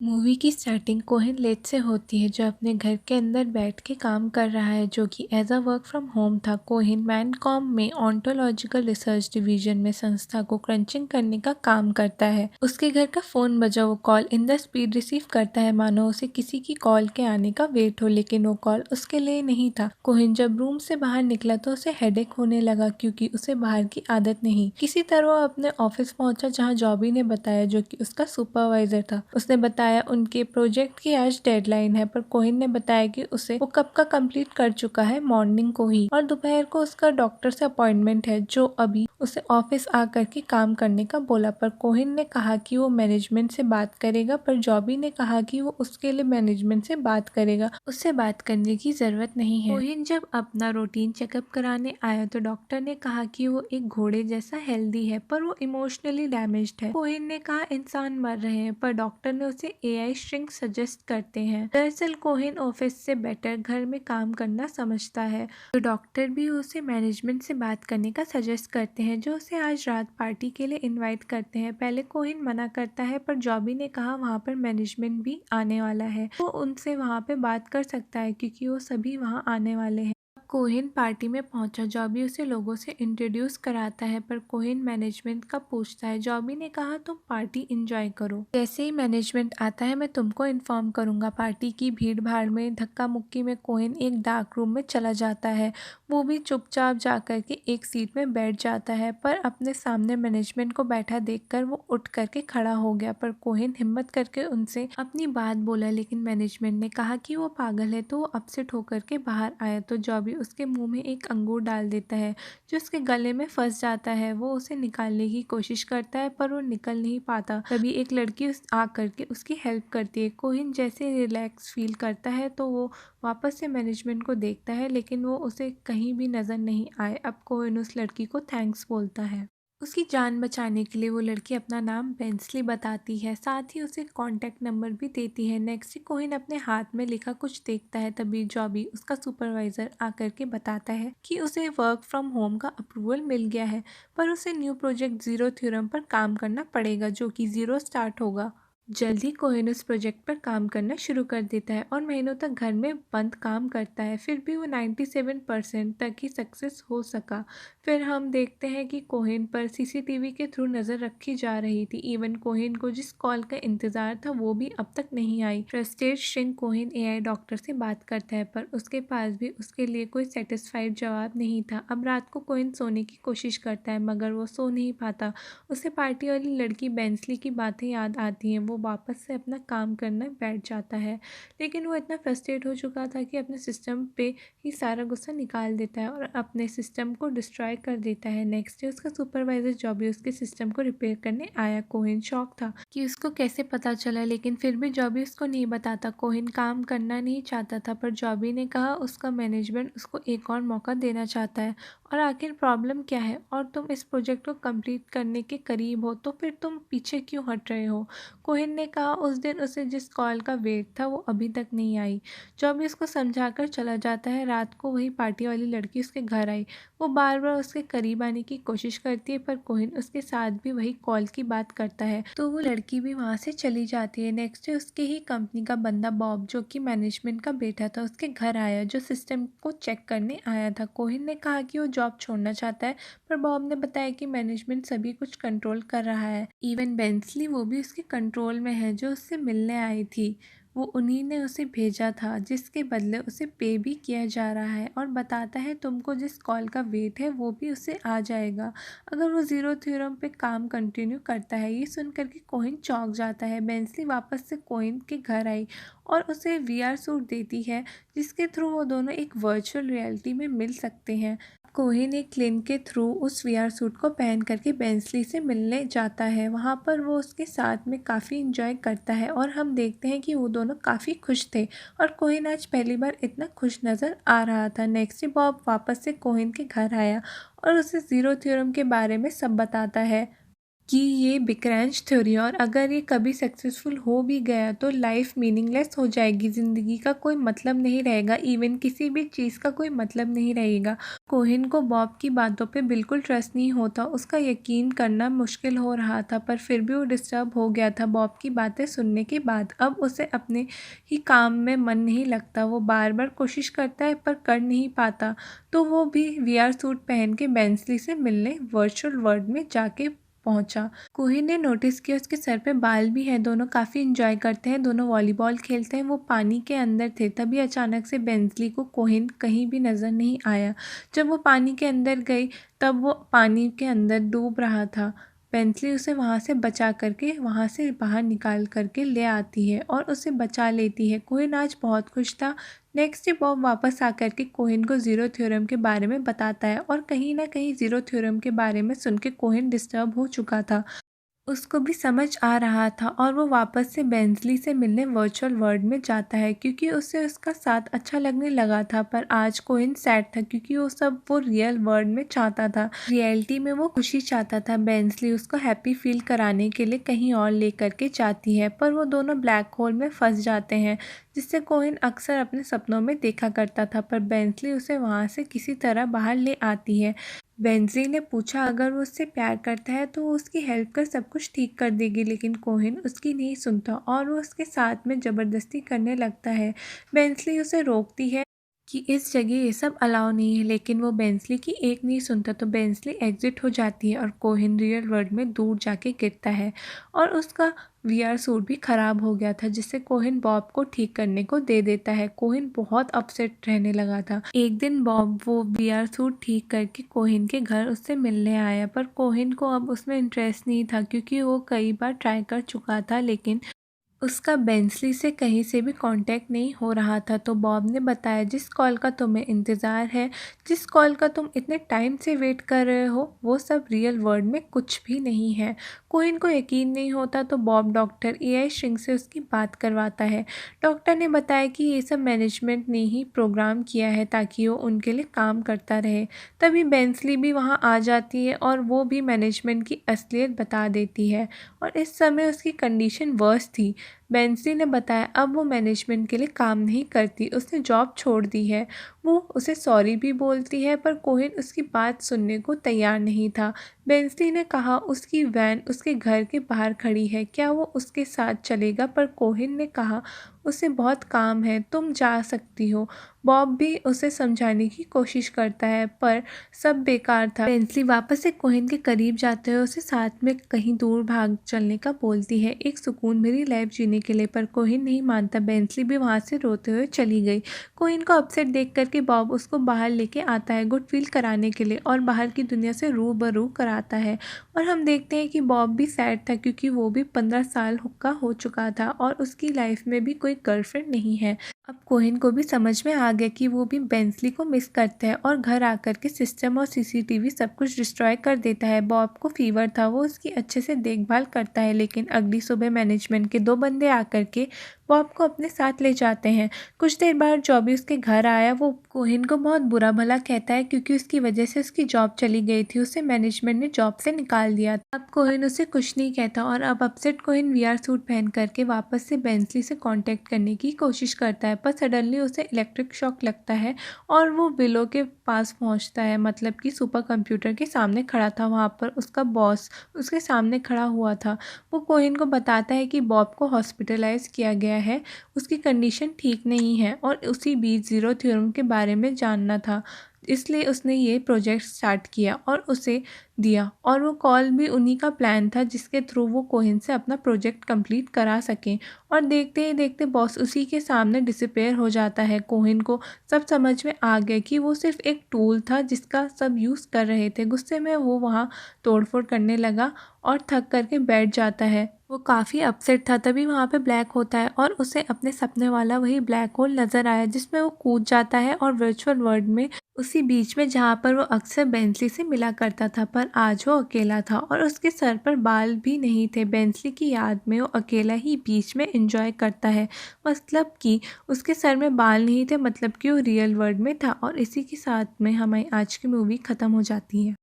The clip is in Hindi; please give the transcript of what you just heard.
मूवी की स्टार्टिंग कोहेन लेट से होती है जो अपने घर के अंदर बैठ के काम कर रहा है जो कि as a work from home था। कोहेन मैनकॉम में ऑन्टोलॉजिकल रिसर्च डिवीजन में संस्था को क्रंचिंग करने का काम करता है। उसके घर का फोन बजा, वो call in the speed receive करता है मानो उसे किसी की कॉल के आने का वेट हो, लेकिन वो कॉल उसके लिए नहीं था। कोहेन जब रूम से बाहर निकला तो उसे हेडेक होने लगा क्योंकि उसे बाहर की आदत नहीं। किसी तरह वो अपने ऑफिस पहुंचा जहाँ जॉबी ने बताया, जो कि उसका सुपरवाइजर था। उसने बताया उनके प्रोजेक्ट की आज डेडलाइन है, पर कोहेन ने बताया कि उसे वो कब का कंप्लीट कर चुका है, मॉर्निंग को ही। और दोपहर को उसका डॉक्टर से अपॉइंटमेंट है जो अभी उसे ऑफिस आकर के काम करने का बोला। पर कोहेन ने कहा कि वो मैनेजमेंट से बात करेगा, पर जॉबी ने कहा कि वो उसके लिए मैनेजमेंट से बात करेगा, उससे बात करने की जरूरत नहीं है। कोहेन जब अपना रूटीन चेकअप कराने आया तो डॉक्टर ने कहा कि वो एक घोड़े जैसा हेल्दी है पर वो इमोशनली डैमेज्ड है। कोहेन ने कहा इंसान मर रहे हैं, पर डॉक्टर ने उसे एआई श्रिंक सजेस्ट करते हैं। दरअसल कोहेन ऑफिस से बेटर घर में काम करना समझता है, तो डॉक्टर भी उसे मैनेजमेंट से बात करने का सजेस्ट करते हैं, जो उसे आज रात पार्टी के लिए इनवाइट करते हैं। पहले कोहेन मना करता है, पर जॉबी ने कहा वहाँ पर मैनेजमेंट भी आने वाला है, वो उनसे वहाँ पे बात कर सकता है क्योंकि वो सभी वहाँ आने वाले हैं। कोहेन पार्टी में पहुंचा, जॉबी उसे लोगों से इंट्रोड्यूस कराता है, पर कोहेन मैनेजमेंट का पूछता है। जॉबी ने कहा तुम पार्टी एंजॉय करो, जैसे ही मैनेजमेंट आता है मैं तुमको इन्फॉर्म करूंगा। पार्टी की भीड़ भाड़ में धक्का मुक्की में कोहेन एक डार्क रूम में चला जाता है। वो भी चुपचाप जाकर के एक सीट में बैठ जाता है, पर अपने सामने मैनेजमेंट को बैठा देखकर वो उठ करके खड़ा हो गया। पर कोहेन हिम्मत करके उनसे अपनी बात बोला, लेकिन मैनेजमेंट ने कहा कि वो पागल है, तो वो अपसेट होकर के बाहर आया। तो जॉबी उसके मुंह में एक अंगूर डाल देता है जो उसके गले में फंस जाता है। वो उसे निकालने की कोशिश करता है पर वो निकल नहीं पाता। तभी एक लड़की आ करके उसकी हेल्प करती है। कोहेन जैसे रिलैक्स फील करता है तो वो वापस से मैनेजमेंट को देखता है, लेकिन वो उसे कहीं भी नजर नहीं आए। अब कोहेन उस लड़की को थैंक्स बोलता है। उसकी जान बचाने के लिए वो लड़की अपना नाम बेंसली बताती है, साथ ही उसे कॉन्टैक्ट नंबर भी देती है। नेक्स्ट कोहेन अपने हाथ में लिखा कुछ देखता है, तभी जॉबी उसका सुपरवाइजर आकर के बताता है कि उसे वर्क फ्रॉम होम का अप्रूवल मिल गया है, पर उसे न्यू प्रोजेक्ट जीरो थ्योरम पर काम करना पड़ेगा जो कि जीरो स्टार्ट होगा। जल्दी कोहेन उस प्रोजेक्ट पर काम करना शुरू कर देता है और महीनों तक घर में बंद काम करता है, फिर भी वो 97% तक ही सक्सेस हो सका। फिर हम देखते हैं कि कोहेन पर सीसीटीवी के थ्रू नज़र रखी जा रही थी। इवन कोहेन को जिस कॉल का इंतज़ार था वो भी अब तक नहीं आई। Frustrated shrink Cohen AI doctor से बात करता है, पर उसके पास भी उसके लिए कोई सेटिस्फाइड जवाब नहीं था। अब रात को कोहेन सोने की कोशिश करता है, मगर वो सो नहीं पाता। उसे पार्टी वाली लड़की बेंसली की बातें याद आती हैं। वो वापस से अपना काम करने बैठ जाता है, लेकिन वो इतना फ्रस्ट्रेट हो चुका था कि अपने सिस्टम पे ही सारा गुस्सा निकाल देता है और अपने सिस्टम को डिस्ट्रॉय कर देता है। नेक्स्ट डे उसका सुपरवाइजर जॉबी उसके सिस्टम को रिपेयर करने आया। कोहेन शॉक था कि उसको कैसे पता चला, लेकिन फिर भी जॉबी उसको नहीं बताता। कोहेन काम करना नहीं चाहता था, पर जॉबी ने कहा उसका मैनेजमेंट उसको एक और मौका देना चाहता है। और आखिर प्रॉब्लम क्या है, और तुम इस प्रोजेक्ट को कंप्लीट करने के करीब हो, तो फिर तुम पीछे क्यों हट रहे हो। कोहेन ने कहा उस दिन उसे जिस कॉल का वेट था वो अभी तक नहीं आई। जॉबी उसको समझाकर चला जाता है। रात को वही पार्टी वाली लड़की उसके घर आई। वो बार बार उसके करीब आने की कोशिश करती है, पर कोहेन उसके साथ भी वही कॉल की बात करता है, तो वो लड़की भी वहाँ से चली जाती है। नेक्स्ट डे उसके ही कंपनी का बंदा बॉब, जो कि मैनेजमेंट का बेटा था, उसके घर आया, जो सिस्टम को चेक करने आया था। कोहेन ने कहा कि वो जॉब छोड़ना चाहता है, पर बॉब ने बताया कि मैनेजमेंट सभी कुछ कंट्रोल कर रहा है। इवन बेंसली वो भी उसके कंट्रोल में है, जो उससे मिलने आई थी। वो उन्हीं ने उसे भेजा था, जिसके बदले उसे पे भी किया जा रहा है, और बताता है तुमको जिस कॉल का वेट है वो भी उसे आ जाएगा अगर वो जीरो थ्योरम पे काम कंटिन्यू करता है। ये सुनकर के कोहेन चौंक जाता है। बेंसली वापस से कोहेन के घर आई और उसे वीआर सूट देती है, जिसके थ्रू वो दोनों एक वर्चुअल रियलिटी में मिल सकते हैं। कोहेन एक लिंक के थ्रू उस वीआर सूट को पहन करके बेंसली से मिलने जाता है। वहाँ पर वो उसके साथ में काफ़ी इंजॉय करता है और हम देखते हैं कि वो दोनों काफ़ी खुश थे, और कोहेन आज पहली बार इतना खुश नज़र आ रहा था। नेक्स्ट डे बॉब वापस से कोहेन के घर आया और उसे जीरो थ्योरम के बारे में सब बताता है। कि ये बिकरेंज थ्योरी, और अगर ये कभी सक्सेसफुल हो भी गया तो लाइफ मीनिंगलेस हो जाएगी, ज़िंदगी का कोई मतलब नहीं रहेगा, इवन किसी भी चीज़ का कोई मतलब नहीं रहेगा। कोहेन को बॉब की बातों पे बिल्कुल ट्रस्ट नहीं होता, उसका यकीन करना मुश्किल हो रहा था, पर फिर भी वो डिस्टर्ब हो गया था बॉब की बातें सुनने के बाद। अब उसे अपने ही काम में मन नहीं लगता, वो बार बार कोशिश करता है पर कर नहीं पाता। तो वो भी वीआर सूट पहन के बेंसली से मिलने वर्चुअल वर्ल्ड में जाके पहुंचा। कोहिन ने नोटिस किया उसके सर पे बाल भी है, दोनों काफ़ी इंजॉय करते हैं, दोनों वॉलीबॉल खेलते हैं। वो पानी के अंदर थे, तभी अचानक से बेंसली को कोहिन कहीं भी नज़र नहीं आया। जब वो पानी के अंदर गई तब वो पानी के अंदर डूब रहा था। बेंसली उसे वहाँ से बचा करके, वहाँ से बाहर निकाल करके ले आती है और उसे बचा लेती है। कोहिन आज बहुत खुश था। नेक्स्ट डे बॉब वापस आकर के कोहिन को ज़ीरो थ्योरम के बारे में बताता है, और कहीं ना कहीं ज़ीरो थ्योरम के बारे में सुन के कोहिन डिस्टर्ब हो चुका था। उसको भी समझ आ रहा था और वो वापस से बेंजली से मिलने वर्चुअल वर्ल्ड में जाता है, क्योंकि उसे उसका साथ अच्छा लगने लगा था। पर आज कोहिन सैड था, क्योंकि वो रियल वर्ल्ड में चाहता था, रियलिटी में वो खुशी चाहता था। बेंजली उसको हैप्पी फील कराने के लिए कहीं और लेकर के जाती है, पर वो दोनों ब्लैक होल में फंस जाते हैं, जिससे कोहिन अक्सर अपने सपनों में देखा करता था। पर बेंजली उसे वहाँ से किसी तरह बाहर ले आती है। बेंजी ने पूछा अगर वो उससे प्यार करता है तो वो उसकी हेल्प कर सब कुछ ठीक कर देगी, लेकिन कोहिन उसकी नहीं सुनता और वो उसके साथ में ज़बरदस्ती करने लगता है। बेंसली उसे रोकती है कि इस जगह ये सब अलाउ नहीं है, लेकिन वो बेंसली की एक नहीं सुनता, तो बेंसली एग्जिट हो जाती है और कोहिन रियल वर्ल्ड में दूर जाके गिरता है और उसका वीआर सूट भी ख़राब हो गया था, जिससे कोहिन बॉब को ठीक करने को दे देता है। कोहिन बहुत अपसेट रहने लगा था। एक दिन बॉब वो वीआर सूट ठीक करके कोहिन के घर उससे मिलने आया, पर कोहिन को अब उसमें इंटरेस्ट नहीं था, क्योंकि वो कई बार ट्राई कर चुका था, लेकिन उसका बेंसली से कहीं से भी कांटेक्ट नहीं हो रहा था। तो बॉब ने बताया जिस कॉल का तुम्हें इंतज़ार है, जिस कॉल का तुम इतने टाइम से वेट कर रहे हो, वो सब रियल वर्ल्ड में कुछ भी नहीं है। कोई इनको यकीन नहीं होता, तो बॉब डॉक्टर एआई श्रिंक से उसकी बात करवाता है। डॉक्टर ने बताया कि ये सब मैनेजमेंट ने ही प्रोग्राम किया है ताकि वो उनके लिए काम करता रहे। तभी बेंसली भी वहाँ आ जाती है और वो भी मैनेजमेंट की असलियत बता देती है, और इस समय उसकी कंडीशन वर्स थी। बेंसली ने बताया अब वो मैनेजमेंट के लिए काम नहीं करती, उसने जॉब छोड़ दी है। वो उसे सॉरी भी बोलती है, पर कोहिन उसकी बात सुनने को तैयार नहीं था। बेंसली ने कहा उसकी वैन उसके घर के बाहर खड़ी है, क्या वो उसके साथ चलेगा, पर कोहिन ने कहा उसे बहुत काम है, तुम जा सकती हो। बॉब भी उसे समझाने की कोशिश करता है, पर सब बेकार था। बेंसली वापस से कोहिन के करीब जाते हुए उसे साथ में कहीं दूर भाग चलने का बोलती है, एक सुकून भरी लाइफ जीने के लिए, पर कोहिन नहीं मानता। बेंसली भी वहाँ से रोते हुए चली गई। कोहिन को अपसेट देख करके बॉब उसको बाहर लेके आता है गुड फील कराने के लिए, और बाहर की दुनिया से रूबरू कराता है। और हम देखते हैं कि बॉब भी सैड था, क्योंकि वो भी 15 साल का हो चुका था और उसकी लाइफ में भी कोई गर्लफ्रेंड नहीं है। अब कोहिन को भी समझ में आ गया कि वो भी बेंसली को मिस करता है, और घर आकर के सिस्टम और सीसीटीवी सब कुछ डिस्ट्रॉय कर देता है। बॉब को फीवर था, वो उसकी अच्छे से देखभाल करता है, लेकिन अगली सुबह मैनेजमेंट के 2 बंदे आकर के बॉब को अपने साथ ले जाते हैं। कुछ देर बाद जॉबी उसके घर आया, वो कोहिन को बहुत बुरा भला कहता है, क्योंकि उसकी वजह से उसकी जॉब चली गई थी, उसे मैनेजमेंट ने जॉब से निकाल दिया। अब कोहिन उसे कुछ नहीं कहता, और अब अपसेट कोहिन वीआर सूट पहन करके वापस से बेंसली से कांटेक्ट करने की कोशिश करता है, पर सडनली उसे इलेक्ट्रिक शॉक लगता है और वो विलो के पास पहुंचता है, मतलब कि सुपर कंप्यूटर के सामने खड़ा था। वहाँ पर उसका बॉस उसके सामने खड़ा हुआ था। वो कोहिन को बताता है कि बॉब को हॉस्पिटलाइज किया गया है, उसकी कंडीशन ठीक नहीं है, और उसी बीच ज़ीरो थ्योरम के बारे में जानना था, इसलिए उसने ये प्रोजेक्ट स्टार्ट किया और उसे दिया। और वो कॉल भी उन्हीं का प्लान था, जिसके थ्रू वो कोहिन से अपना प्रोजेक्ट कंप्लीट करा सकें। और देखते ही देखते बॉस उसी के सामने डिसअपेयर हो जाता है। कोहिन को सब समझ में आ गया कि वो सिर्फ एक टूल था जिसका सब यूज़ कर रहे थे। गुस्से में वो वहाँ तोड़फोड़ करने लगा और थक करके बैठ जाता है। वो काफ़ी अपसेट था। तभी वहाँ पे ब्लैक होता है और उसे अपने सपने वाला वही ब्लैक होल नज़र आया, जिसमें वो कूद जाता है और वर्चुअल वर्ल्ड में उसी बीच में जहाँ पर वो अक्सर बेंसली से मिला करता था, पर आज वो अकेला था और उसके सर पर बाल भी नहीं थे। बेंसली की याद में वो अकेला ही बीच में एंजॉय करता है, मतलब कि उसके सर में बाल नहीं थे, मतलब कि वो रियल वर्ल्ड में था। और इसी के साथ में हमारी आज की मूवी ख़त्म हो जाती है।